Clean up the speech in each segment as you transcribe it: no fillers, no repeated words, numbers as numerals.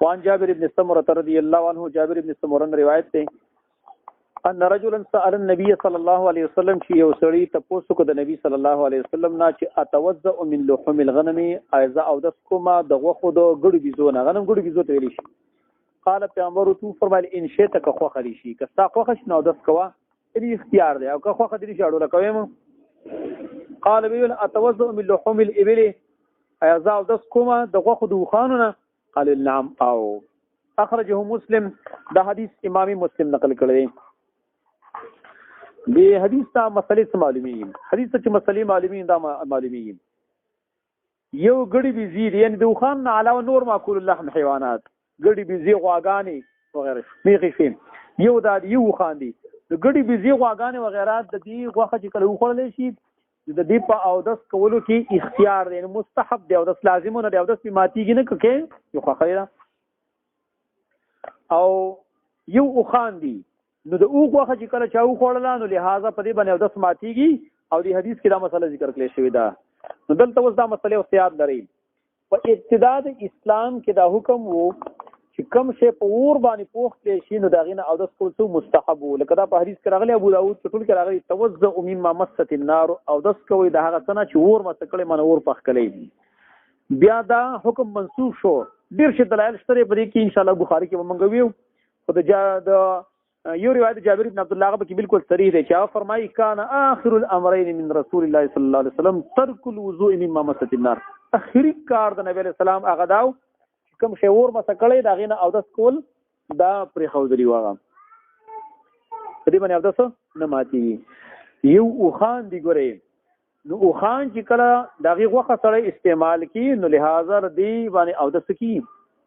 وعن جابر بن سمرة رضي الله عنه جابر بن سمرة روایت ده ان رجلا سأل النبي صلى الله عليه وسلم چې یو سړی تاسو کو د نبی صلی الله علیه وسلم نه چې اتوزع من لحوم الغنم اذا او د کومه د غوخو د ګړو بيزو نه غنم ګړو بيزو ته ویل شي قال پیغمبر تو فرمایل ان شئت که خو خلی شي که تا خو خش نو د کوا دې اختیار دی او که خو خدي شاړو لکوم قال بيقول اتوزع من لحوم الابل اذا او د کومه د غوخو د خانونه قال نعم او اخرجه مسلم دا حدیث امام مسلم نقل کړی دی حدیث تا مسئلے معلومین حدیث چې مسئلے معلومین دا معلومین یو ګړي بيزي یعنی د خوان نه علاوه نور ماکول اللحم حیوانات ګړي بيزي غواګانی وغیرہ میخي فين یو دا یو خوان دي د ګړي بيزي غواګانی وغیرہ د دې غوخه چې کله وخړل شي د دې په او داس کولو کې اختیار دی مستحب دی او داس لازم نه دی او داس په ماتيږي نه کوي یو خیره او یو خوان دي نو د اوغه چې کله چاو خوړل نو لہذا په دې باندې د سماتيږي او د حدیث کې دا مسله ذکر کړل شوی دا نو دلته اوس دا مسله اختیار لري په ابتدا د اسلام کې دا حکم وو چې کم شی په اور باندې پوښ کې شي نو دا غینه او د کول مستحب لکه دا په حدیث کې راغلی ابو داود ټول کې راغلی توزع مما مست النار او د کوي د هغه څنګه چې اور متکړې من اور پخ کړي بیا دا حکم منسوخ شو ډیر شي دلایل شته په دې کې ان شاء الله بخاری کې ومنګویو خو د یو روایت جابر بن عبد الله غبه کې بالکل صریح دی چې فرمایي کان اخر الامرين من رسول الله صلی الله علیه وسلم ترک الوضوء مما مست النار اخري کار د نبی علیہ السلام هغه داو کوم شی ور مسکړې دا غینه او د سکول دا پرې خوذلی واغه دې باندې او دسه نه ماتي یو اوخان دی ګورې نو اوخان چې کله دغه غوخه سره استعمال کی نو لہذا دی باندې او د سکی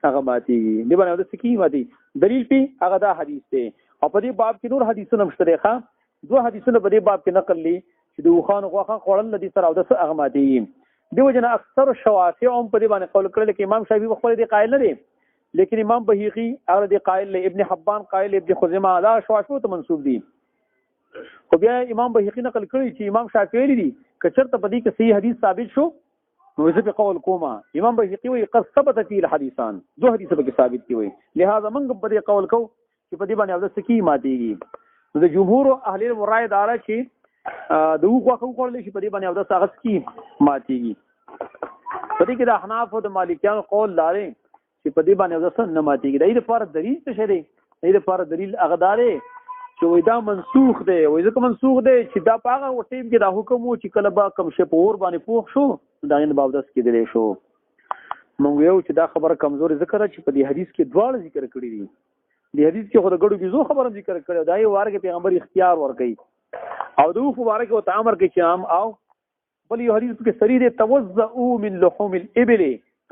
هغه ماتي دی باندې او د سکی ماتي دلیل په هغه دا حدیث دی او په دې باب کې نور حدیثونه مشتري ښه دوه حدیثونه په دې باب کې نقل لي چې د وخان غوخه خوړل لدي سره او د اغمادي دیو جن اکثر شوافی هم په دې باندې قول کړل کې امام شافعي خپل دې قائل نه دي لیکن امام بهقي هغه دې قائل له ابن حبان قائل ابن خزیمه دا شوافی ته منسوب دي خو بیا امام بهقي نقل کړی چې امام شافعي دي کچرته په دې کې صحیح حدیث ثابت شو نو زه په قول کومه امام بهقي وي قد ثبت فيه الحديثان دو حدیث به ثابت دي وي لہذا موږ په دې قول کو چې په دې باندې او د سکی ماتيږي نو د جمهور اهل الرای دارا چې د وګه خپل شي په دې باندې او د ساغت کی ماتيږي په دې کې د احناف او د مالکیانو قول لاره چې په دې باندې او د سن نه ماتيږي د دې لپاره دلیل څه شری د دې لپاره دلیل اغدارې چې وې دا منسوخ دی وې ځکه منسوخ دی چې دا پاغه وټیم کې دا حکم وو چې کله با کم شي په اور باندې پوښ شو دا نه باودس کې دی شو مونږ یو چې دا خبره کمزوري ذکر چې په دې حدیث کې دواړه ذکر کړی دي د حدیث کې خو د ګړو بيزو خبره ذکر کړو دا یو وارګه پیغمبر اختیار ورکړي او دوه مبارک او تامر کې چې عام او بل یو حدیث کې سری دي توزعوا من لحوم الابل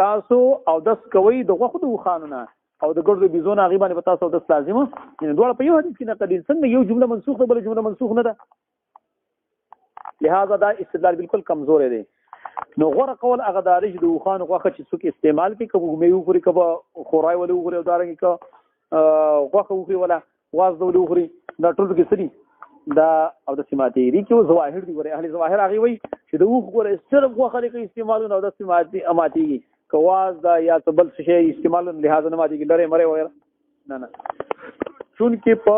تاسو او دس کوي د غوخو خانونه او د ګړو بيزو نه غیبانه پتا تاسو د لازمه یعنی دوه په یو حدیث کې نقل څنګه یو جمله منسوخ ده بل جمله منسوخ نه ده لہذا دا استدلال بالکل کمزور دی نو غوړه قول هغه دارج د خان غوخه چې څوک استعمال کوي کوم میو پوری کبه خورای ولې وګوري او دارنګ کا غوخه وخوري ولا واز دولو وخوري دا ټول کې سړي دا او د سماتي دي چې ظواهر دي ګوره اهل ظواهر هغه وي چې د وخ ګوره صرف غوخه لري استعمالونه او د سماتي اماتي کواز دا یا بل څه شي استعمال لہذا نه ماتي لره مره وایره نه نه چون کې په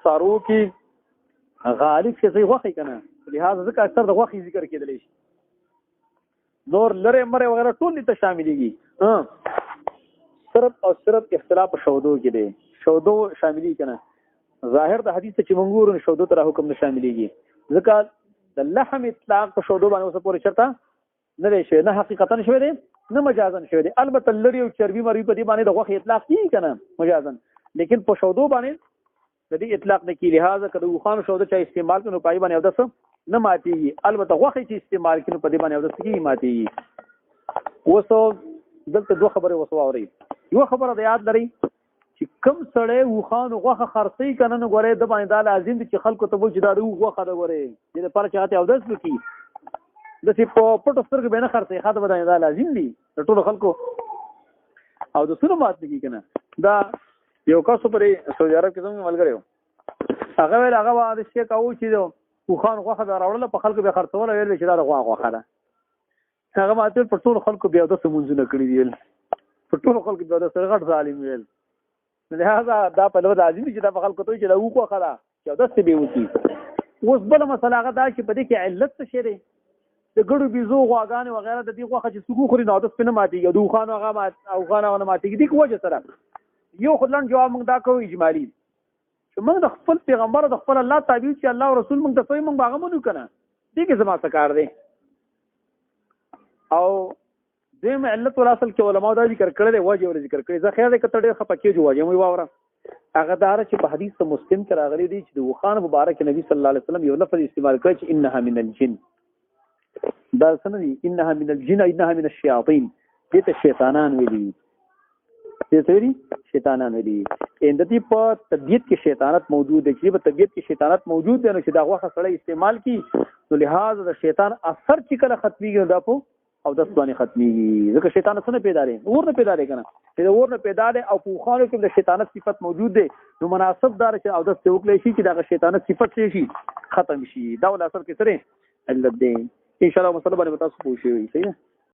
سارو کې غالب شي غوخه کنه لہذا ځکه اکثر د غوخي ذکر کېدلی شي نور لره مره وغیرہ ټول ته شاملېږي صرف او صرف اختلاف شودو کې دی شودو شاملي کنه ظاهر د حدیث چې منګور شودو تر حکم نه شاملېږي ځکه د لحم اطلاق په شودو باندې اوسه پورې شرطه نه دی شوی نه حقیقتا شوی دی نه مجازن شوی دی البته لري او چربي مری په دې باندې د غوښه اطلاق کیږي کنه مجازن لیکن په شودو باندې د دې اطلاق نه کی لہذا کله خوان شودو چې استعمال کړي پای باندې او دسه نه ماتيږي البته غوښه چې استعمال کړي په دې باندې او دسه کی ماتيږي وسو دلته دوه خبره وسو اوري یو خبره د یاد لري چې کم سړی وخان غوخه خرڅي کنه نو غوړې د باندې دا لازم دي چې خلکو ته وځي دا غوخه دا غوړې دې لپاره چې هاته او داس وکي د سی په پټو سترګې به نه خرڅي خاطر باندې دا لازم دي ټول خلکو او د سونو مات دي کنه دا یو کس پرې سعودي عرب کې څنګه ملګری هغه ویل هغه د شي کاوه چې وخان غوخه دا راوړل په خلکو به خرڅول ویل چې دا غوخه ده هغه ماته په ټول خلکو بیا د سمونځونه کړی دی په ټول خلکو د سره غټ ظالم ویل لہذا دا په لور لازمي چې دا په خلکو ته چې له وکړه خلا چې د څه به وکی اوس بل مسله هغه دا چې په دې کې علت څه شي دی د ګړو بيزو غواګانې وغیرہ د دې غوخه چې سګو خوري نو د سپنه ماتيږي دوه خان هغه او خان هغه ماتيږي دي کوجه سره یو خلن جواب موږ دا کوو اجمالی چې موږ د خپل پیغمبر د خپل الله تابع چې الله او رسول موږ ته څه موږ باغ مونږ کنه دې کې زما څه کار دی او دیم علت ول اصل کې علماء دا ذکر کړل دی واجب ول ذکر کړی زه خیر دې کته ډېر خپکه جو واجب وي واوره هغه دار چې په حدیث مسلم کې راغلي دی چې د وخان مبارک نبی صلی الله علیه وسلم یو لفظ استعمال کړی چې انها من الجن دا څنګه دي انها من الجن انها من الشیاطین دې ته شیطانان ویلي دې ته ویلي شیطانان ویلي اند دې په طبيعت کې شیطانت موجود دی چې په طبيعت کې شیطانت موجود دی نو چې دا غوخه سره استعمال کی نو لہذا د شیطان اثر چې کله ختميږي دا په او د ځواني ختميږي ځکه شیطان څنګه پیدا لري اور نه پیدا لري کنه چې اور نه پیدا لري او په خانو کې د شیطانت صفت موجود دی نو مناسب دار چې او د توکلې شي چې دا شیطانت صفت شي ختم شي دا ول اثر کې سره علت دی ان شاء الله مصطلح باندې تاسو پوښیږئ صحیح